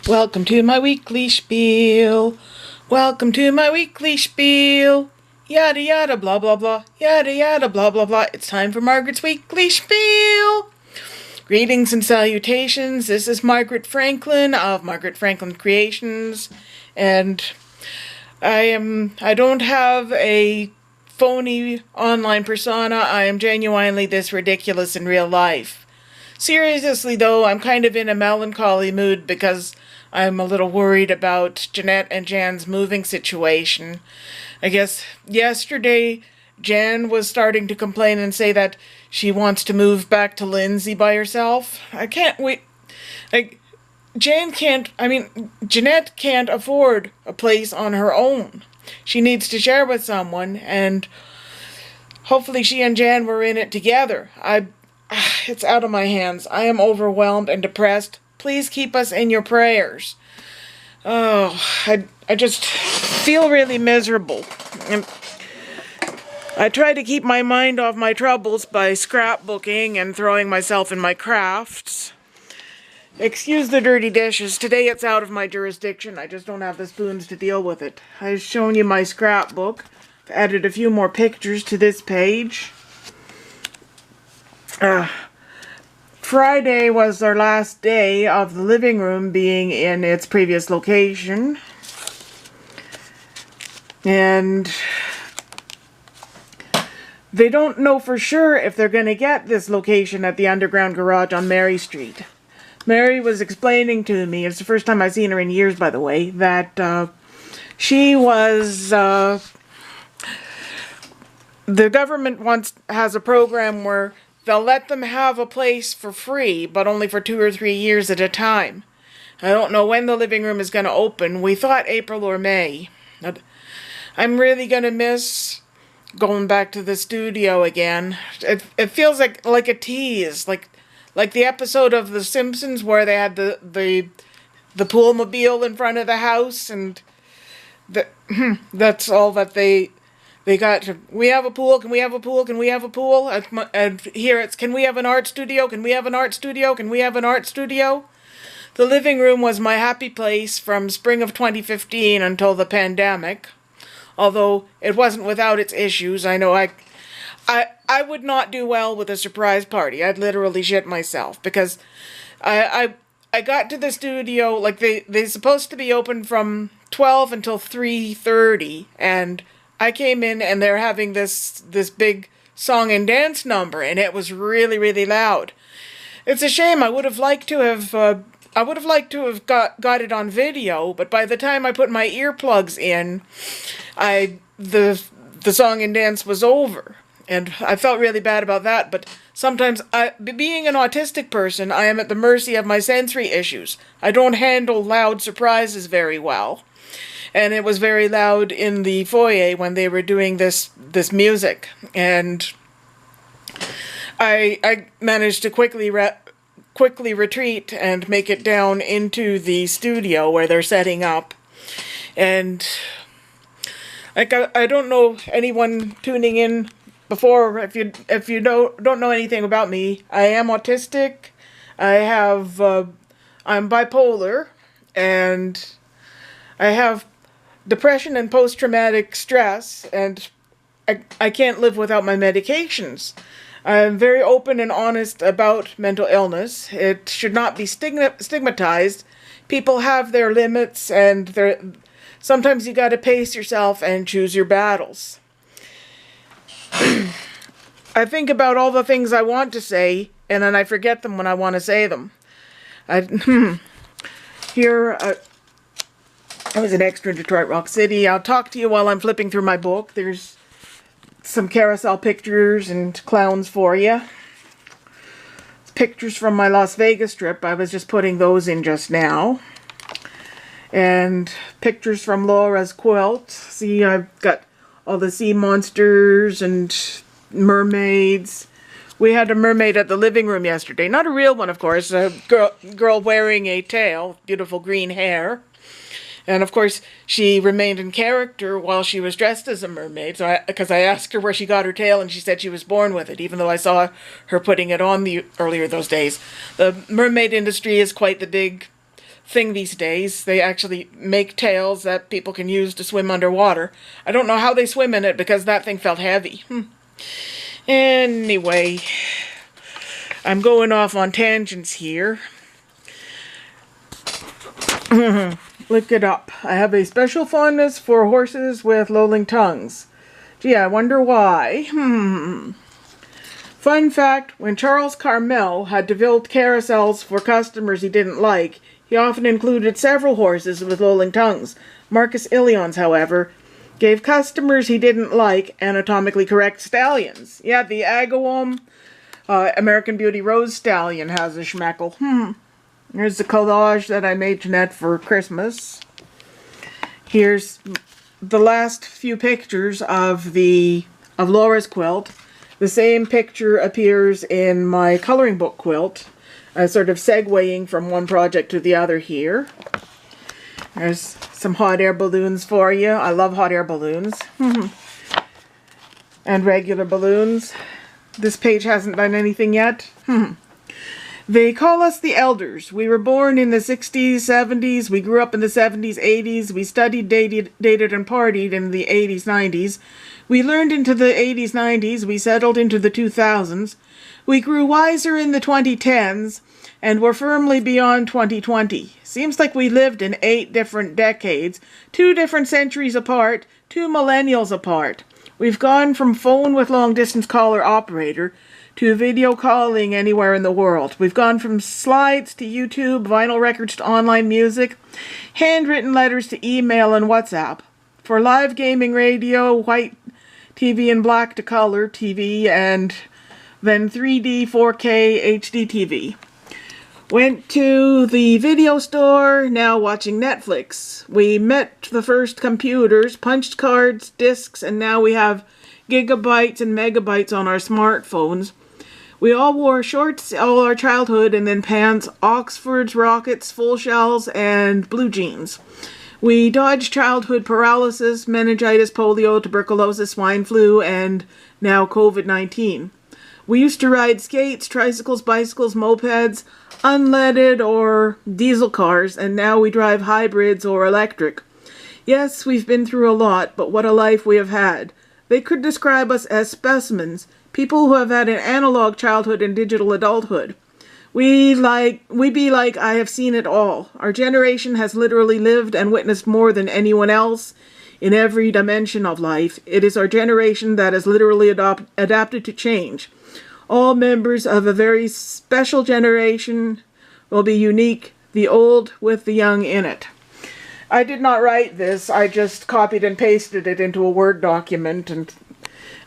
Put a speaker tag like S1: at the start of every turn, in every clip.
S1: Welcome to my weekly spiel. Welcome to my weekly spiel. Yada yada blah blah blah. Yada yada blah blah blah. It's time for Margaret's weekly spiel. Greetings and salutations. This is Margaret Franklin of Margaret Franklin Creations, and I don't have a phony online persona. I am genuinely this ridiculous in real life. Seriously though, I'm kind of in a melancholy mood because I'm a little worried about Jeanette and Jan's moving situation. I guess yesterday Jan was starting to complain and say that she wants to move back to Lindsay by herself. I can't wait. Jeanette can't afford a place on her own. She needs to share with someone, and hopefully she and Jan were in it together. It's out of my hands. I am overwhelmed and depressed. Please keep us in your prayers. Oh, I just feel really miserable. And I try to keep my mind off my troubles by scrapbooking and throwing myself in my crafts. Excuse the dirty dishes. Today it's out of my jurisdiction. I just don't have the spoons to deal with it. I've shown you my scrapbook. I've added a few more pictures to this page. Friday was our last day of the living room being in its previous location. And they don't know for sure if they're going to get this location at the underground garage on Mary Street. Mary was explaining to me, it's the first time I've seen her in years, by the way, that she was, the government has a program where they'll let them have a place for free, but only for 2 or 3 years at a time. I don't know when the living room is going to open. We thought April or May. I'm really going to miss going back to the studio again. It feels like a tease, like the episode of The Simpsons where they had the pool-mobile in front of the house, and that's all that they got. We have a pool, can we have a pool, can we have a pool? And here it's, can we have an art studio, can we have an art studio, can we have an art studio? The living room was my happy place from spring of 2015 until the pandemic. Although it wasn't without its issues. I know I would not do well with a surprise party. I'd literally shit myself because I got to the studio, like they're supposed to be open from 12 until 3:30, and I came in and they're having this big song and dance number, and it was really, really loud. It's a shame. I would have liked to have got it on video, but by the time I put my earplugs in, the song and dance was over, and I felt really bad about that. But sometimes, being an autistic person, I am at the mercy of my sensory issues. I don't handle loud surprises very well. And it was very loud in the foyer when they were doing this music, and I managed to quickly retreat and make it down into the studio where they're setting up. And I don't know anyone tuning in before. If you don't know anything about me, I am autistic. I'm bipolar, and I have depression and post-traumatic stress, and I can't live without my medications. I'm very open and honest about mental illness. It should not be stigmatized. People have their limits, and sometimes you got to pace yourself and choose your battles. I think about all the things I want to say, and then I forget them when I want to say them. Here, I was an extra in Detroit Rock City. I'll talk to you while I'm flipping through my book. There's some carousel pictures and clowns for you. Pictures from my Las Vegas trip. I was just putting those in just now. And pictures from Laura's quilt. See, I've got all the sea monsters and mermaids. We had a mermaid at the living room yesterday. Not a real one, of course. A girl wearing a tail, beautiful green hair. And of course, she remained in character while she was dressed as a mermaid. So because I asked her where she got her tail, and she said she was born with it, even though I saw her putting it on earlier those days. The mermaid industry is quite the big thing these days. They actually make tails that people can use to swim underwater. I don't know how they swim in it because that thing felt heavy. Anyway, I'm going off on tangents here. Look it up. I have a special fondness for horses with lolling tongues. Gee, I wonder why. Fun fact, when Charles Carmel had to build carousels for customers he didn't like, he often included several horses with lolling tongues. Marcus Ilions, however, gave customers he didn't like anatomically correct stallions. Yeah, the Agawam American Beauty Rose Stallion has a schmeckle. Here's the collage that I made Jeanette for Christmas. Here's the last few pictures of Laura's quilt. The same picture appears in my coloring book quilt, sort of segueing from one project to the other here. There's some hot air balloons for you. I love hot air balloons. And regular balloons. This page hasn't done anything yet. They call us the elders. We were born in the 60s, 70s. We grew up in the 70s, 80s. We studied, dated, and partied in the 80s, 90s. We learned into the 80s, 90s. We settled into the 2000s. We grew wiser in the 2010s, and we're firmly beyond 2020. Seems like we lived in 8 different decades, 2 different centuries apart, 2 millennials apart. We've gone from phone with long-distance caller operator to video calling anywhere in the world. We've gone from slides to YouTube, vinyl records to online music, handwritten letters to email and WhatsApp. For live gaming radio, white TV and black to color TV, and then 3D, 4K, HD TV. Went to the video store, now watching Netflix. We met the first computers, punched cards, discs, and now we have gigabytes and megabytes on our smartphones. We all wore shorts all our childhood, and then pants, Oxfords, Rockets, full shells, and blue jeans. We dodged childhood paralysis, meningitis, polio, tuberculosis, swine flu, and now COVID-19. We used to ride skates, tricycles, bicycles, mopeds, unleaded or diesel cars, and now we drive hybrids or electric. Yes, we've been through a lot, but what a life we have had. They could describe us as specimens, people who have had an analog childhood and digital adulthood. We be like, I have seen it all. Our generation has literally lived and witnessed more than anyone else in every dimension of life. It is our generation that has literally adapted to change. All members of a very special generation will be unique, the old with the young in it. I did not write this. I just copied and pasted it into a Word document, and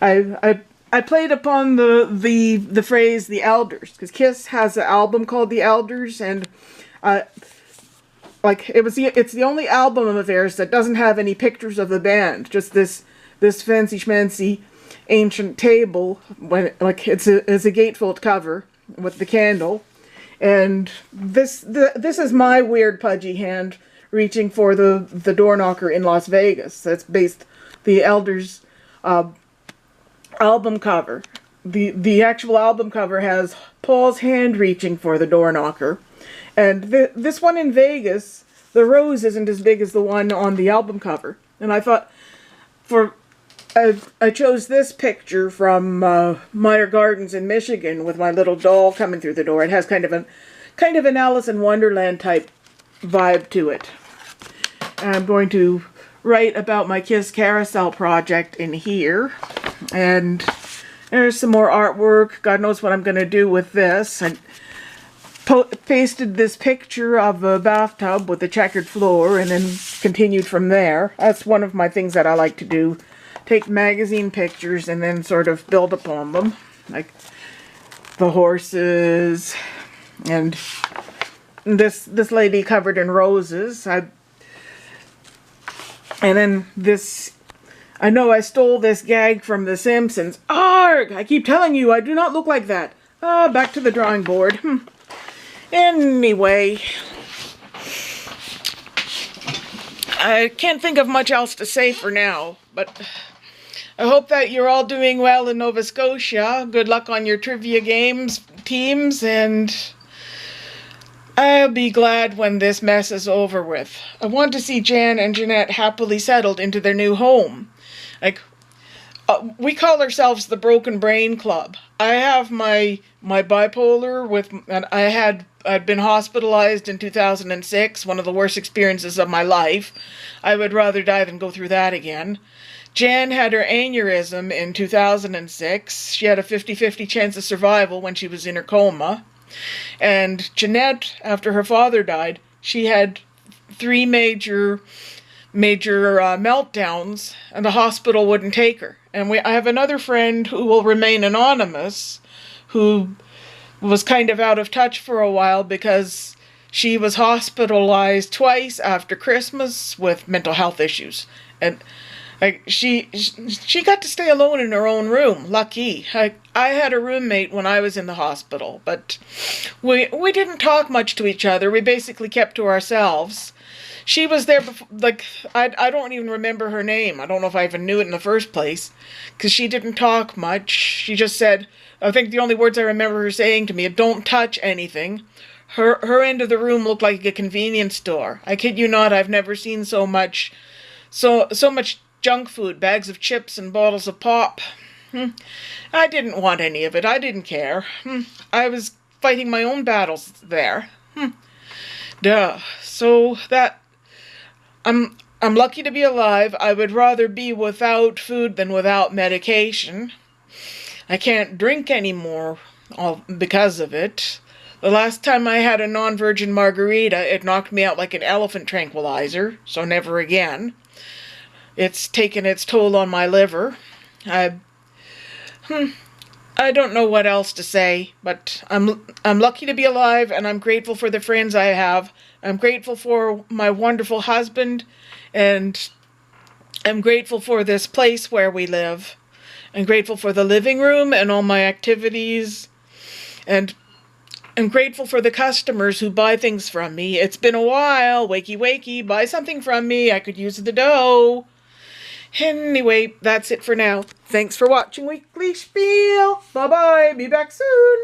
S1: I played upon the phrase "the Elders" because Kiss has an album called "The Elders," and it's the only album of theirs that doesn't have any pictures of the band, just this fancy schmancy ancient table it's a gatefold cover with the candle, and this is my weird pudgy hand reaching for the door knocker in Las Vegas. That's based the Elders album cover. The actual album cover has Paul's hand reaching for the door knocker, and this one in Vegas, the rose isn't as big as the one on the album cover, and I thought I chose this picture from Meyer Gardens in Michigan with my little doll coming through the door. It has kind of an Alice in Wonderland type vibe to it. And I'm going to write about my Kiss Carousel project in here. And there's some more artwork. God knows what I'm going to do with this. I pasted this picture of a bathtub with a checkered floor and then continued from there. That's one of my things that I like to do. Take magazine pictures and then sort of build upon them, like the horses and this lady covered in roses. And then this, I know I stole this gag from The Simpsons. Arg! I keep telling you, I do not look like that. Back to the drawing board. Anyway, I can't think of much else to say for now, but I hope that you're all doing well in Nova Scotia. Good luck on your trivia games, teams, and I'll be glad when this mess is over with. I want to see Jan and Jeanette happily settled into their new home. Like, we call ourselves the Broken Brain Club. I have my bipolar and I'd been hospitalized in 2006, one of the worst experiences of my life. I would rather die than go through that again. Jan had her aneurysm in 2006. She had a 50-50 chance of survival when she was in her coma. And Jeanette, after her father died, she had 3 major meltdowns, and the hospital wouldn't take her. And I have another friend who will remain anonymous, who was kind of out of touch for a while because she was hospitalized twice after Christmas with mental health issues. And she got to stay alone in her own room. Lucky. I had a roommate when I was in the hospital, but we didn't talk much to each other. We basically kept to ourselves. She was there before, I don't even remember her name. I don't know if I even knew it in the first place, because she didn't talk much. She just said, I think the only words I remember her saying to me, don't touch anything. Her end of the room looked like a convenience store. I kid you not, I've never seen so much junk food, bags of chips and bottles of pop. I didn't want any of it. I didn't care. I was fighting my own battles there. Duh. So that I'm lucky to be alive. I would rather be without food than without medication. I can't drink anymore because of it. The last time I had a non-virgin margarita, it knocked me out like an elephant tranquilizer, so never again. It's taken its toll on my liver. I don't know what else to say, but I'm lucky to be alive, and I'm grateful for the friends I have. I'm grateful for my wonderful husband, and I'm grateful for this place where we live. I'm grateful for the living room and all my activities, and I'm grateful for the customers who buy things from me. It's been a while. Wakey, wakey, buy something from me. I could use the dough. Anyway, that's it for now. Thanks for watching Weekly Spiel. Bye-bye. Be back soon.